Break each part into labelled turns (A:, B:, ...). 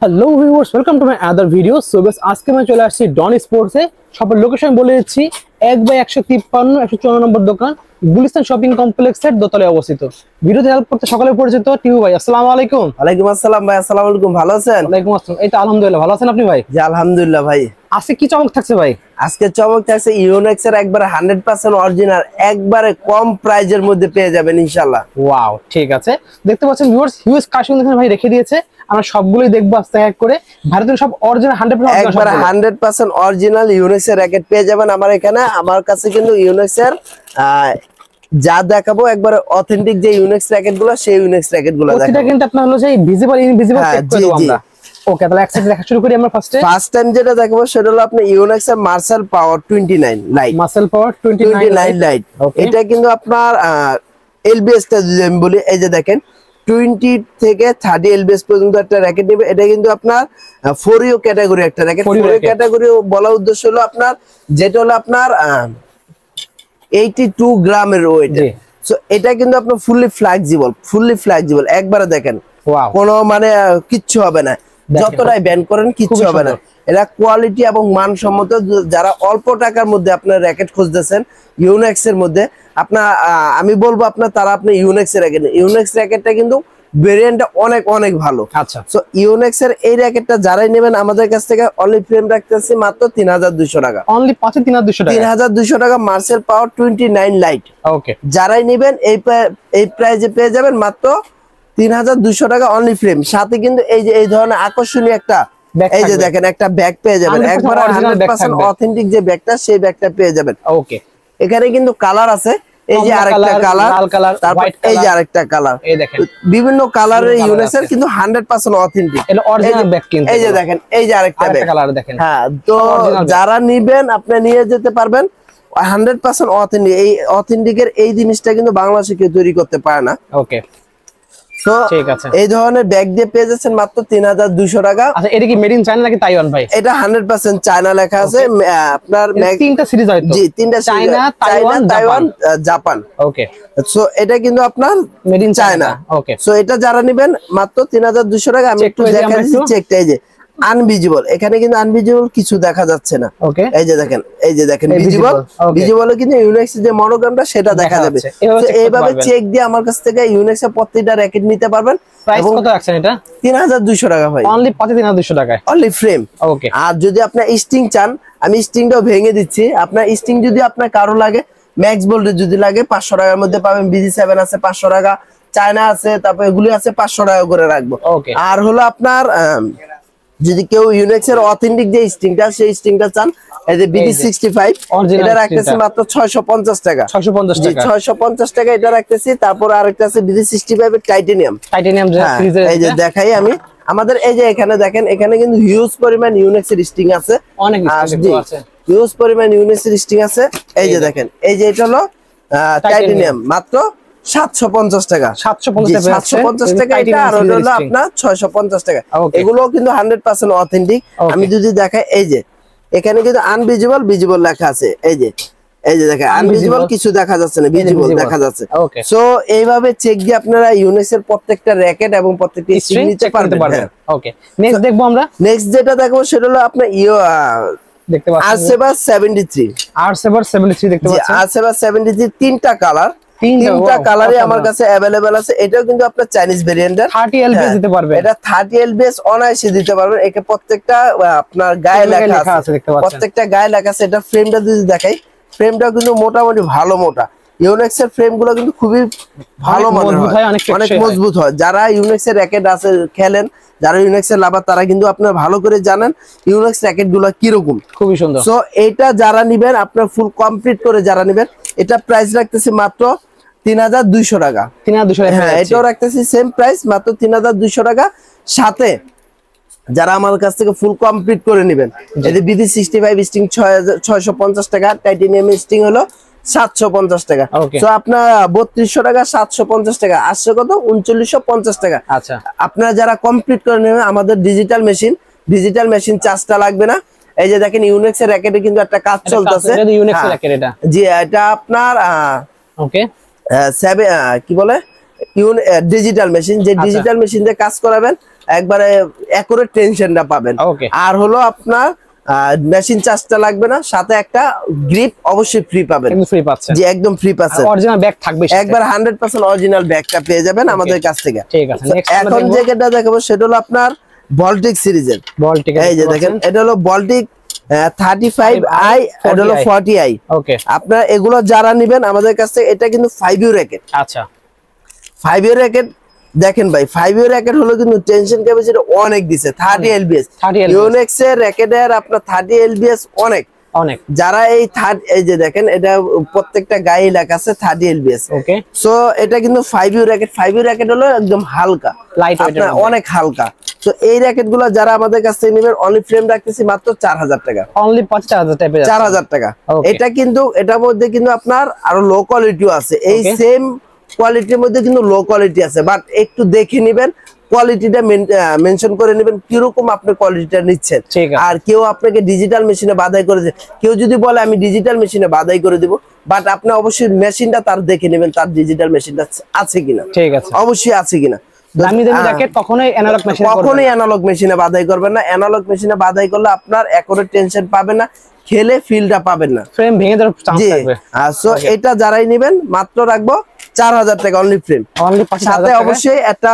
A: Hello viewers, welcome to my other video. So guys, আজকে আমি চলে আসছি ডন স্পোর্টসে। সবার লোকেশন বলে দিচ্ছি, 1/153 154 নম্বর দোকান, গুলিস্তান শপিং কমপ্লেক্সের দোতলায় অবস্থিত। ভিডিওতে হেল্প করতে সকালে পরিচিত টিউ ভাই। আসসালামু আলাইকুম।
B: ওয়ালাইকুম আসসালাম ভাই। আসসালামু আলাইকুম, ভালো আছেন?
A: ওয়ালাইকুম আসসালাম। এই তো আলহামদুলিল্লাহ, ভালো আছেন আপনি ভাই?
B: জি আলহামদুলিল্লাহ ভাই।
A: আজকে কি চমক থাকছে ভাই?
B: আজকে চমক থাকছে ইউনেক্স এর একবারে 100% অরিজিনাল, একবারে কম প্রাইজের মধ্যে পেয়ে যাবেন ইনশাআল্লাহ।
A: ওয়াও, ঠিক আছে। দেখতে পাচ্ছেন ভিউয়ার্স, হিউজ কালেকশন এখানে ভাই রেখে দিয়েছে। আমরা সবগুলোই দেখবো আস্তে এক করে। ভারতের সব অরিজিনাল 100%
B: একবারে 100% অরিজিনাল ইউনেক্স এর র‍্যাকেট পেয়ে যাবেন আমার এখানে। আমার কাছে কিন্তু ইউনেক্স এর যা দেখাবো একবারে অথেন্টিক যে ইউনেক্স র‍্যাকেট গুলো, সেই ইউনেক্স র‍্যাকেট গুলো দেখাবো।
A: এটা কিন্তু আপনার হলো যে ভিজিবল ইনভিজিবল চেক করে দেব আমরা। ওকে, তাহলে একসাথে দেখা শুরু করি আমরা। ফার্স্ট টাইম
B: যেটা দেখাবো সেটা হলো আপনি ইউনেক্স এর মার্শাল পাওয়ার 29 লাইট।
A: Muscle power 29
B: light. এটা কিন্তু আপনার এলবিএস টা যদি আমি বলি, এই যে দেখেন 20 থেকে 30 এলবিএস পর্যন্ত একটা র‍্যাকেট নেবে। এটা কিন্তু আপনার 4ইউ ক্যাটাগরি একটা র‍্যাকেট। 4ইউ ক্যাটাগরি বলার উদ্দেশ্য হলো আপনার, যেটা হলো আপনার 82 গ্রামের ওয়েট। সো এটা কিন্তু আপনার ফুললি ফ্লেক্সিবল। একবারে দেখেন কোনো মানে কিচ্ছু হবে না, যতটাই ব্যান করেন কিচ্ছু হবে না। এটা কোয়ালিটি এবং মানসম্মত। যারা অল্প টাকার মধ্যে আপনার র‍্যাকেট খুঁজতেছেন ইউনেক্স এর মধ্যে, আপনার আমি বলবো তারা আপনি ইউনেক্স এর র‍্যাকেট, ইউনেক্স র‍্যাকেটটা কিন্তু ভেরিয়েন্টটা অনেক ভালো।
A: আচ্ছা,
B: সো ইউনেক্স এর এই র‍্যাকেটটা যারাই নেবেন আমাদের কাছ থেকে অনলি ফ্রেম রাখতেছি মাত্র 3200 টাকা।
A: অনলি
B: 3200 টাকা মার্সেল পাওয়ার 29 লাইট।
A: ওকে,
B: যারাই নেবেন এই প্রাইজে পেয়ে যাবেন মাত্র 3200 টাকা অনলি ফ্রেম। সাথে কিন্তু এই যে এই ধরনের আকর্ষণীয় একটা, এই যে দেখেন একটা ব্যাগ পেয়ে যাবেন, একবার 100% অথেন্টিক যে ব্যাগটা, সেই ব্যাগটা পেয়ে যাবেন।
A: ওকে,
B: এখানে কিন্তু কালার আছে, এই যে আরেকটা কালার, লাল কালার, তারপর এই যে আরেকটা কালার, এই দেখেন বিভিন্ন কালারের ইউনেক্স এর কিন্তু 100% অথেন্টিক।
A: এটা অরিজিনাল ব্যাগ কিন্তু
B: এই যে দেখেন, এই যে আরেকটা
A: কালার দেখেন।
B: হ্যাঁ, তো যারা নেবেন আপনি নিয়ে যেতে পারবেন 100% অথেন্টিক। এই অথেন্টিকের এই জিনিসটা কিন্তু বাংলাদেশে কেউ তৈরি করতে পারে না।
A: ওকে,
B: তো ঠিক আছে, এই ধরনের ব্যাগ দিয়ে পেয়ে যাচ্ছেন মাত্র 3200 টাকা।
A: আচ্ছা, এটা কি মেড ইন চায়না নাকি তাইওয়ান ভাই?
B: এটা 100% চায়না লেখা আছে। আপনার
A: তিনটা সিরিজ হয় তো?
B: জি, তিনটা সিরিজ, চায়না, তাইওয়ান, জাপান। ওকে, সো এটা কিন্তু আপনার
A: made in
B: China. Okay, so এটা যারা নেবেন মাত্র 3200 টাকা। আমি একটু দেখাচ্ছি চেকটা। এই যে আনভিজিবল, এখানে কিন্তু আনভিজিবল কিছু দেখা যাচ্ছে না। ওকে, এই যে দেখেন ভিজিবল কিন্তু ইউনেক্স যে মনোগ্রামটা সেটা দেখা যাবে। এইভাবে চেক দিয়ে আমার কাছ থেকে ইউনেক্স এর প্রত্যেকটা র‍্যাকেট নিতে পারবেন।
A: প্রাইস কত রাখছেন এটা?
B: 3200 টাকা ভাই।
A: অনলি 3200 টাকায়
B: অনলি ফ্রেম।
A: ওকে,
B: আর যদি আপনি স্টিং চান, আমি স্টিংটাও ভেঙে দিচ্ছি। আপনার স্টিং যদি আপনার কারো লাগে, ম্যাক্স বোল্ডের যদি লাগে 500 টাকার মধ্যে পাবেন। BG7 আছে 500 টাকা, চায়না আছে, তারপর এগুলি আছে 500 টাকা করে রাখবো। আর হলো আপনার যদি কেউ ইউনেক্স এর অথেন্টিক যে স্টিংটা, সেই স্টিংটা চান, এই যে BD65, এটা রাখতেছি মাত্র 650 টাকা। 650 টাকা এটা রাখতেছি। তারপর আরেকটা আছে BD65 এর টাইটানিয়াম। এই যে দেখাই আমি আমাদের, এই যে এখানে দেখেন, এখানে কিন্তু হিউজ পরিমাণ ইউনেক্স এর স্টিং আছে, অনেক হিউজ পরিমাণ ইউনেক্স এর স্টিং আছে। এই যে দেখেন, এই যে এটা হলো টাইটানিয়াম, মাত্র 750 টাকা। 750 টাকা এটা। আর হলো আপনার 650 টাকা। এগুলো কিন্তু 100% অথেন্টিক। আমি যদি দেখাই, এই যে এখানে কিন্তু ভিজিবল লেখা আছে। এই যে দেখেন, আনভিজিবল কিছু দেখা যাচ্ছে না, ভিজিবল দেখা যাচ্ছে। সো এইভাবে চেক দিয়ে আপনারা ইউনেক্স এর প্রত্যেকটা র‍্যাকেট এবং প্রত্যেকটা স্ট্রিং নিতে পারবেন।
A: ওকে, নেক্সট দেখবো আমরা।
B: নেক্সট যেটা দেখবো সেটা হলো আপনার দেখতে পাচ্ছেন আরসেভার 73।
A: আরসেভার 73 দেখতে পাচ্ছেন।
B: আরসেভার 73 তিনটা কালার, তিনটা কালারে আমার কাছে अवेलेबल আছে। এটাও কিন্তু আপনার চাইনিজ ভেরিয়েন্টের
A: 30 এলবিএস দিতে পারবে।
B: এটা 30 এলবিএস অনায়াসে দিতে পারবেন। একে প্রত্যেকটা আপনার গায়ে লেখা আছে, প্রত্যেকটা গায়ে লেখা আছে। এটা ফ্রেমটা যদি দেখাই, ফ্রেমটাও কিন্তু মোটামুটি ভালো মোটা। ইউনেক্স এর ফ্রেম গুলো কিন্তু খুবই ভালো মানের হয়, অনেক মজবুত হয়। যারা ইউনেক্স এর র‍্যাকেট আছে খেলেন, যারা ইউনেক্স এর লাভার, তারা কিন্তু আপনারা ভালো করে জানেন ইউনেক্স র‍্যাকেট গুলো কিরকম, খুবই সুন্দর। সো এটা যারা নিবেন, আপনার ফুল কমপ্লিট করে যারা নিবেন, এটা প্রাইস রাখতেছি মাত্র 3200 টাকা। 3200 টাকা। হ্যাঁ, এটাও রাখতেছি সেম প্রাইস, মাত্র 3200 টাকা। সাথে যারা আমার কাছ থেকে ফুল কমপ্লিট করে নেবেন, এই যে BD65 স্টিং 650 টাকা, টাইটানিয়াম স্টিং হলো 750 টাকা। সো আপনার 3200 টাকা, 750 টাকা, আসছে কত 3950 টাকা। আচ্ছা, আপনারা যারা কমপ্লিট করে নেবেন, আমাদের ডিজিটাল মেশিন চার্জটা লাগবে না। এই যে দেখেন, ইউনেক্স এর র‍্যাকেটে কিন্তু একটা কাজ চলতেছে। জি, এটা আপনার ওকে কি বলে ডিজিটাল মেশিন, যে ডিজিটাল মেশিন দিয়ে কাজ করাবেন, একবারে একুরেট টেনশনটা পাবেন।
A: ওকে।
B: আর হলো আপনার মেশিন চার্জটা লাগবে না, সাথে একটা গ্রিপ অবশ্যই ফ্রি পাবেন।
A: একদম ফ্রি পাচ্ছেন।
B: জি একদম ফ্রি পাচ্ছেন।
A: অরিজিনাল ব্যাগ থাকবে
B: একবার 100% অরিজিনাল ব্যাগটা পেয়ে যাবেন আমাদের কাছ থেকে।
A: ঠিক আছে।
B: এখন যেটা দেখাবো সেটা হলো আপনার ভল্টিক সিরিজের।
A: ভল্টিক,
B: এই যে দেখেন এটা হলো ভল্টিক 35i, এটা হলো 40i।
A: ওকে।
B: আপনারা এগুলো যারা নেবেন আমাদের কাছ থেকে, এটা কিন্তু 5U র‍্যাকেট।
A: আচ্ছা
B: 5U র‍্যাকেট দেখেন ভাই, 5U র‍্যাকেট হলো কিন্তু টেনশন ক্যাপাসিটি অনেক দিছে, 30 lbs। ইউনিক্স এর র‍্যাকেটের আপনার 30 lbs অনেক
A: অনেক।
B: যারা এই যে দেখেন এটা প্রত্যেকটা গায়ে লেখা আছে 30 lbs।
A: ওকে।
B: সো এটা কিন্তু 5U র‍্যাকেট। 5U র‍্যাকেট হলো একদম হালকা,
A: লাইট ওয়েট,
B: অনেক হালকা। তো এই র‍্যাকেট গুলো যারা আমাদের কাছ থেকে নেবেন অনলি ফ্রেম রাখতেছি মাত্র 4000 টাকা।
A: অনলি 4000 টাকা।
B: 4000 টাকা। এটা কিন্তু এটার মধ্যে কিন্তু আপনার আরো লো কোয়ালিটিও আছে। এই সেম কোয়ালিটির মধ্যে কিন্তু লো কোয়ালিটি আছে, বাট একটু দেখে নেবেন, কোয়ালিটিটা মেনশন করে নেবেন কিরকম আপনি কোয়ালিটিটা নিচ্ছেন। আর কেউ আপনাকে ডিজিটাল মেশিনে বাধাই করে দেয়, কেউ যদি বলে আমি ডিজিটাল মেশিনে বাধাই করে দিব, বাট আপনি অবশ্যই মেশিনটা তার দেখে নেবেন, তার ডিজিটাল মেশিনটা আছে কিনা। ঠিক আছে, অবশ্যই আছে কিনা।
A: দামি দামি র‍্যাকেট কখনোই অ্যানালগ মেশিনে করবেন না,
B: কখনোই অ্যানালগ মেশিনে বাধাই করবেন না। অ্যানালগ মেশিনে বাধাই করলে আপনার একুরেট টেনশন পাবেন না, খেলে ফিলটা পাবেন না,
A: ফ্রেম ভেঙে যাওয়ার চান্স থাকবে।
B: সো এটা যারাই নেবেন মাত্র রাখবো 4000 টাকা অনলি ফ্রেম। সাথে অবশ্যই একটা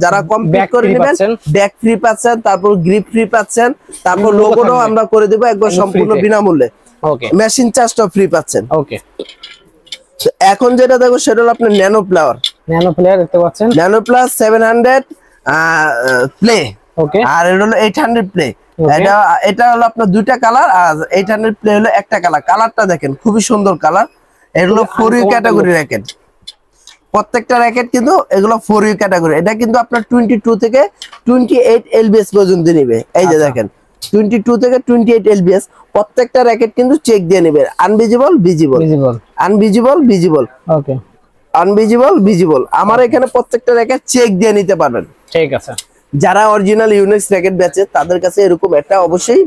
B: যারা কমপ্লিট করে নেবেন ব্যাক ফ্রি পাচ্ছেন, তারপর গ্রিপ ফ্রি পাচ্ছেন, তারপর লোগোটাও আমরা করে দেব একবার সম্পূর্ণ বিনামূল্যে। ওকে। মেশিন চার্জটাও ফ্রি পাচ্ছেন। ওকে। এখন যেটা দেখো সেটা হলো আপনার ন্যানো প্লাওয়ার।
A: ন্যানো প্লেয়ার দেখতে পাচ্ছেন, ন্যানো
B: প্লাস 700 প্লে। ওকে। আর এটা হলো 800 প্লে। এটা হলো আপনার দুইটা কালার, আর 800 প্লে হলো একটা কালার। কালারটা দেখেন খুবই সুন্দর কালার। এগুলো 4U ক্যাটাগরি র‍্যাকেট, প্রত্যেকটা র‍্যাকেট কিন্তু এগুলো 4U ক্যাটাগরি। এটা কিন্তু আপনার 22 থেকে 28 lbs পর্যন্ত নেবে। এই যে দেখেন 22 থেকে 28 lbs প্রত্যেকটা র‍্যাকেট কিন্তু চেক দিয়ে নেবে, আনভিজিবল ভিজিবল, আনভিজিবল ভিজিবল। ওকে। আনভিজিবল ভিজিবল আমার এখানে প্রত্যেকটা র‍্যাকেট চেক দিয়ে নিতে পারবেন। ঠিক আছে। যারা অরিজিনাল ইউনিক্স র‍্যাকেট বেচে তাদের কাছে এরকম একটা অবশ্যই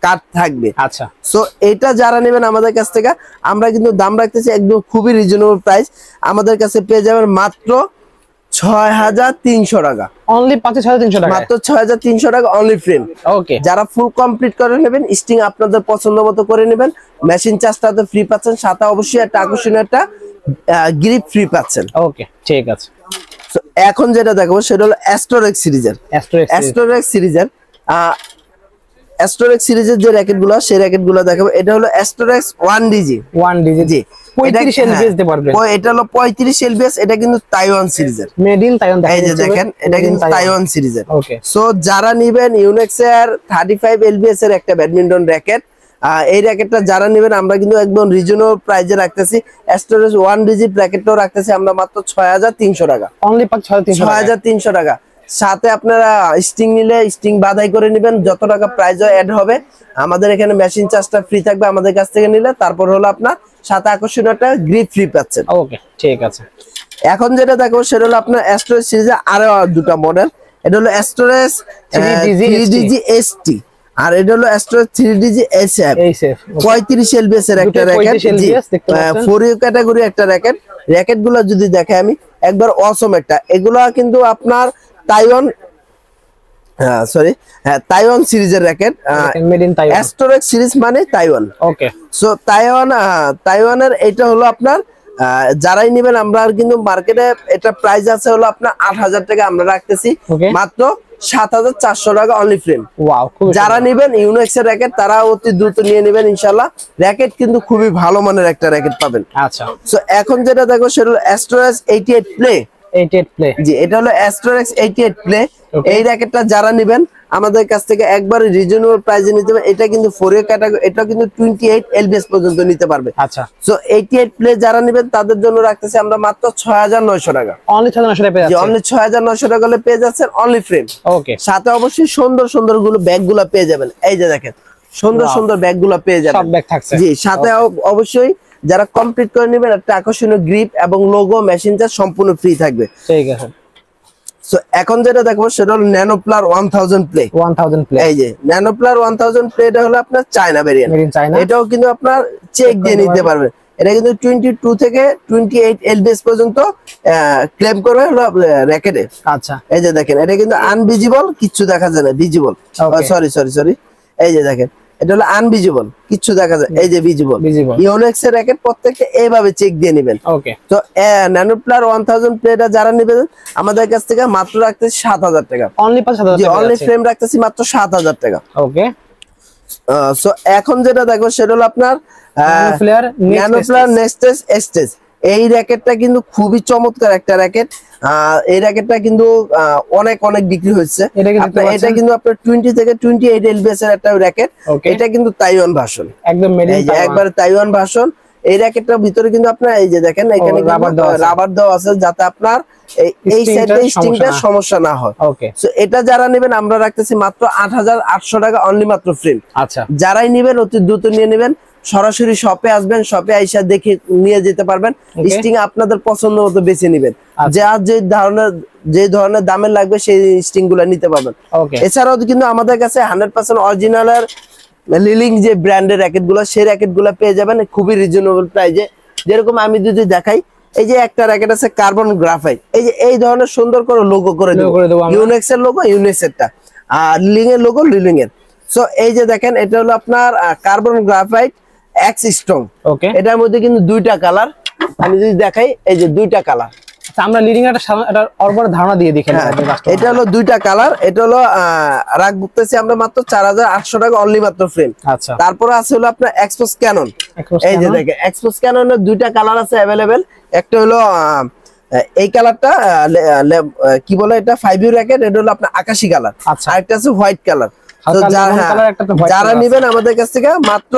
B: কার্ড থাকবে। আচ্ছা। সো এটা যারা নেবেন আমাদের কাছ থেকে, আমরা কিন্তু দাম রাখতেছি একদম খুবই রিজনেবল প্রাইস। আমাদের কাছে পেয়ে যাবেন মাত্র 6300 টাকা। অনলি 6300 টাকা, মাত্র 6300 টাকা অনলি ফ্রেম। ওকে। যারা ফুল কমপ্লিট করে নেবেন, স্টিং আপনাদের পছন্দ মতো করে নেবেন, মেশিন চার্জটা তো ফ্রি পাচ্ছেন, সাথে অবশ্যই একটা আকর্ষণীয় একটা গ্রিপ ফ্রি পাচ্ছেন। ওকে, ঠিক আছে। সো এখন যেটা দেখাবো সেটা হলো অ্যাস্ট্রোরেক্স সিরিজের। অ্যাস্ট্রোরেক্স সিরিজের যে র‍্যাকেটগুলো, সেই র‍্যাকেটগুলো দেখাবো। এটা হলো অ্যাস্ট্রোরেক্স 1DG। জি 35 lbs দিতে পারবেন। এটা হলো 35 lbs। এটা কিন্তু তাইওয়ান সিরিজের, মেড ইন তাইওয়ান। এই যে দেখেন এটা কিন্তু তাইওয়ান সিরিজের। ওকে। সো যারা নেবেন ইউনিক্স এর 35 lbs এর একটা ব্যাডমিন্টন র‍্যাকেট, এই র‍্যাকেটটা যারা নেবেন আমরা কিন্তু একদম রিজনেবল প্রাইসে রাখতেছি। অ্যাস্ট্রোরেক্স 1DG র‍্যাকেটটাও রাখতেছি আমরা মাত্র 6300 টাকা। অনলি 6300 টাকা। সাথে আপনারা স্টিং নিলে স্টিং বাধাই করে নেবেন, যত টাকা প্রাইস অ্যাড হবে। আমাদের এখানে মেশিন চার্জটা ফ্রি থাকবে আমাদের কাছ থেকে নিলে। তারপর হলো আপনার সাথে আকর্ষণীয় একটা গ্রিপ ফ্রি পাচ্ছেন। ওকে, ঠিক আছে। এখন যেটা দেখো সেটা হলো আপনার অ্যাস্ট্রোরেক্স সিরিজে আরো দুটো মডেল। এটা হলো অ্যাস্ট্রোরেক্স 3DG ST, আর এটা হলো অ্যাস্ট্রোরেক্স 3DG SF। 35 lbs এর একটা র‍্যাকেট, 4U ক্যাটাগরি একটা র‍্যাকেট। র‍্যাকেট গুলো যদি দেখে আমি একবার অসম একটা, এগুলা কিন্তু আপনার তাইওয়ান তাইওয়ান সিরিজের racket. Made in Taiwan. Astrox series মানে তাইওয়ান। ওকে। সো তাইওয়ানের এটা হলো আপনার যারাই নেবেন, আমরা কিন্তু মার্কেটে এটা প্রাইস আছে হলো আপনার 8000 টাকা, আমরা রাখতেছি মাত্র 7400 টাকা অনলি ফ্রেম। ওয়াও। যারা নেবেন ইউনিক্স এর র‍্যাকেট তারা অতি দ্রুত নিয়ে নেবেন ইনশাআল্লাহ। র‍্যাকেট কিন্তু খুবই ভালো মানের একটা র‍্যাকেট পাবেন। আচ্ছা। সো এখন যেটা দেখো সেটা হলো অ্যাস্ট্রোরেক্স 88 প্লে। 88 প্লে, জি এটা হলো অ্যাস্ট্রোরেক্স 88 প্লে। এই র‍্যাকেটটা যারা নেবেন আমাদের কাছ থেকে একবারে রিজনেবল প্রাইসে নিতে পারবেন। এটা কিন্তু 4U ক্যাটাগরি, এটা কিন্তু 28 lbs পর্যন্ত নিতে পারবে। আচ্ছা। সো 88 প্লে যারা নেবেন তাদের জন্য রাখতেছি আমরা মাত্র 6900 টাকা। অনলি 6900 টাকা পেয়ে যাচ্ছেন। অনলি 6900 টাকা হলে পেয়ে যাচ্ছেন অনলি ফ্রেম। ওকে। সাথে অবশ্যই সুন্দর সুন্দর ব্যাগগুলো পেয়ে যাবেন। এই যে দেখেন সুন্দর সুন্দর ব্যাগগুলো পেয়ে যাবেন, সব ব্যাগ থাকছে। জি, সাথে অবশ্যই যারা কমপ্লিট করে নেবেন একটা আকর্ষণীয় গ্রিপ এবং লোগো, মেশিন চার্জ সম্পূর্ণ ফ্রি থাকবে। ঠিক আছে। সো এখন যেটা দেখবো সেটা হলো ন্যানো প্লার 1000 প্লে। 1000 প্লে, এই যে ন্যানো প্লার 1000 প্লে, এটা হলো আপনার চায়না ভেরিয়েন্ট। এটাও কিন্তু আপনার চেক দিয়ে নিতে পারবেন। এটা কিন্তু 22 থেকে 28 এলবিএস পর্যন্ত ক্লেম করবে হলো র‍্যাকেটে।
A: আচ্ছা,
B: এই যে দেখেন এটা কিন্তু আনভিজিবল, কিছু দেখা যায় না, ভিজিবল, সরি এই যে দেখেন এটা হলো আনভিজিবল, কিছু দেখা যায়, এই যে ভিজিবল। ইউনিক্স এর র‍্যাকেট প্রত্যেকটা এইভাবে চেক দিয়ে নেবেন।
A: ওকে,
B: তো ন্যানোপ্লার 1000 প্লেটা যারা নেবেন আমাদের কাছ থেকে মাত্র রাখতেছি 7000 টাকা,
A: অনলি 5000 টাকা,
B: অনলি ফ্রেম রাখতেছি মাত্র 7000 টাকা।
A: ওকে,
B: সো এখন যেটা দেখো সেটা হলো আপনার ন্যানোপ্লার নেক্সটেস এস্টেজ। এই র‍্যাকেটটা কিন্তু খুবই চমৎকার একটা র‍্যাকেট। এই র‍্যাকেটটা কিন্তু অনেক বিক্রি হচ্ছে। এটা কিন্তু আপনার 20 থেকে 28 এলবিএস এর একটা র‍্যাকেট। এটা কিন্তু তাইওয়ান ভার্সন, একদম একবার তাইওয়ান ভার্সন। এই র‍্যাকেটটার ভিতরে কিন্তু আপনার এই যে দেখেন এখানে রাবার দেওয়া আছে যাতে আপনার এই সাইডে স্টিংটা সমস্যা না হয়। সো এটা যারা নেবেন আমরা রাখতেছি মাত্র 8800 টাকা, অনলি মাত্র ফ্রেম। আচ্ছা, যারাই নেবেন অতি দ্রুত নিয়ে নেবেন, সরাসরি শপে আসবেন, শপে আইসা দেখে নিয়ে যেতে পারবেন। স্টিং আপনাদের পছন্দ মতো বেছে নেবেন, যে ধরনের দামের লাগবে সেই স্টিং গুলা নিতে পারবেন। এছাড়াও কিন্তু আমাদের কাছে 100% অরিজিনাল এর লিলিং যে ব্র্যান্ডের র‍্যাকেট গুলো, সেই র‍্যাকেট গুলো পেয়ে যাবেন খুবই রিজনেবল প্রাইসে। যেরকম আমি যদি দেখাই, এই যে একটা র‍্যাকেট আছে কার্বন গ্রাফাইট, এই যে এই ধরনের সুন্দর করে লোগো করে দেবো, ইউনিক্স এর লোগো ইউনিক্স এরটা, আর লিলিং এর লোগো লিলিং এর। সো এই যে দেখেন এটা হলো আপনার কার্বন গ্রাফাইট এক্স স্ট্রং। ওকে, এটার মধ্যে কিন্তু দুইটা কালার, আমি যদি দেখাই এই যে দুইটা কালার।
A: আচ্ছা, আমরা লিডিং একটা অল্প ধারণা দিয়ে দেখেন।
B: এটা হলো দুইটা কালার, এটা হলো রাখতেছি আমরা মাত্র 4800 টাকা, অনলি মাত্র ফ্রেম। আচ্ছা, তারপরে আছে হলো আপনার এক্সপোস ক্যানন। এই যে দেখেন এক্সপোস ক্যাননের দুইটা কালার আছে अवेलेबल। একটা হলো এই কালারটা কি বলে এটা 5U র‍্যাকেট, এটা হলো আপনার আকাশী কালার। আর একটা আছে হোয়াইট কালার। তো যারা নেবেন আমাদের কাছ থেকে মাত্র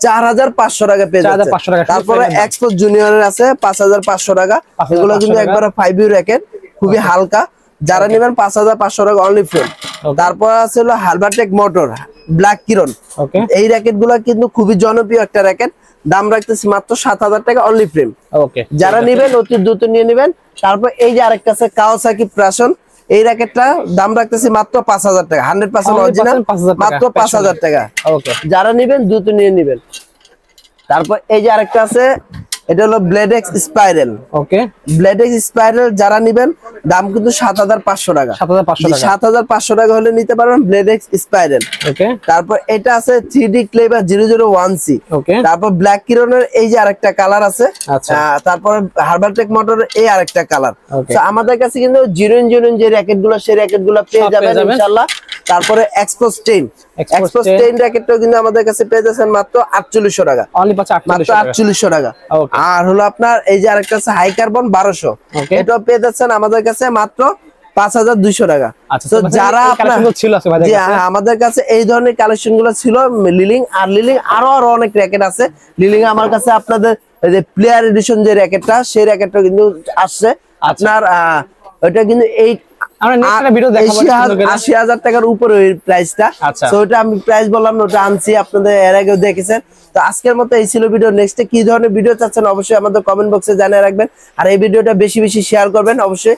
B: 4500 টাকা পেয়ে যাচ্ছে। তারপরে এক্সপোস জুনিয়রের আছে 5500 টাকা, এগুলো কিন্তু একবার 5U র‍্যাকেট, খুবই হালকা। যারা নেবেন 5500 টাকা, অনলি ফ্রেম। তারপর আছে হলো হারবারটেক মোটর ব্ল্যাক কিরণ। এই র‍্যাকেট গুলো কিন্তু খুবই জনপ্রিয় একটা র‍্যাকেট, দাম রাখতেছি মাত্র 7000 টাকা, অনলি ফ্রেম। ওকে, যারা নেবেন অতি দ্রুত নিয়ে নেবেন। তারপর এই যে আরেকটা আছে কাওয়াসাকি প্রাশন, এই র‍্যাকেটটা দাম রাখতেছি মাত্র 5000 টাকা, 100% অরিজিনাল, মাত্র 5000 টাকা। ওকে, যারা নেবেন দ্রুত নিয়ে নেবেন। তারপর এই যে আরেকটা আছে, এটা হলো ব্লেডেক্স স্পাইরাল। ওকে, ব্লেডেক্স স্পাইরাল যারা নেবেন দাম কিন্তু 7500 টাকা, 7500 টাকা হলে নিতে পারবেন ব্লেডেক্স স্পাইরাল। ওকে, তারপর এটা আছে 3D ক্লেভার 001C। ওকে, তারপর ব্ল্যাক কিরনের এই যে আরেকটা কালার আছে। তারপর হারবারটেক মোটরের এই আরেকটা কালার। তো আমাদের কাছে কিন্তু জিরোইন যে র‍্যাকেট গুলো, সেই র‍্যাকেট গুলো পেয়ে যাবেন ইনশাআল্লাহ। তারপরে এক্সপোস 10 র‍্যাকেটটাও কিন্তু আমাদের কাছে পেয়ে যাচ্ছেন মাত্র 4800 টাকা, মাত্র 4800 টাকা। আর হলো আপনার এই যে আরেকটা আছে হাই কার্বন 1200, এটাও পেয়ে যাচ্ছেন আমাদের কাছে মাত্র 5200 টাকা। তো যারা আমাদের কাছে এই ধরনের কালেকশন গুলো ছিল লিলিং, আর লিলিং আরো অনেক র‍্যাকেট আছে। লিলিং আমার কাছে আপনাদের যে প্লেয়ার এডিশন যে র‍্যাকেটটা, সেই র‍্যাকেটটা কিন্তু আসছে আপনার, ওটা কিন্তু এই 80,000 টাকার উপরে ওই প্রাইসটা। তো ওটা আমি প্রাইস বললাম না, ওটা আনছি, আপনাদের এর আগেও দেখেছেন। তো আজকের মতো এই ছিল ভিডিও। নেক্সটে কি ধরনের ভিডিও চাচ্ছেন অবশ্যই আমাদের কমেন্ট বক্সে জানিয়ে রাখবেন। আর এই ভিডিওটা বেশি শেয়ার করবেন, অবশ্যই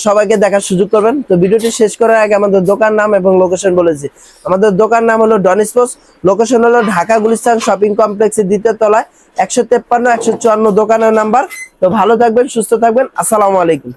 B: সবাইকে দেখার সুযোগ করবেন। তো ভিডিওটি শেষ করার আগে আমাদের দোকান নাম এবং লোকেশন বলেছি। আমাদের দোকান নাম হলো ডন স্পোর্টস, লোকেশন হলো ঢাকা গুলিস্তান শপিং কমপ্লেক্সের 2য় তলায়, 153 154 দোকানের নাম্বার। তো ভালো থাকবেন, সুস্থ থাকবেন, আসসালামু আলাইকুম।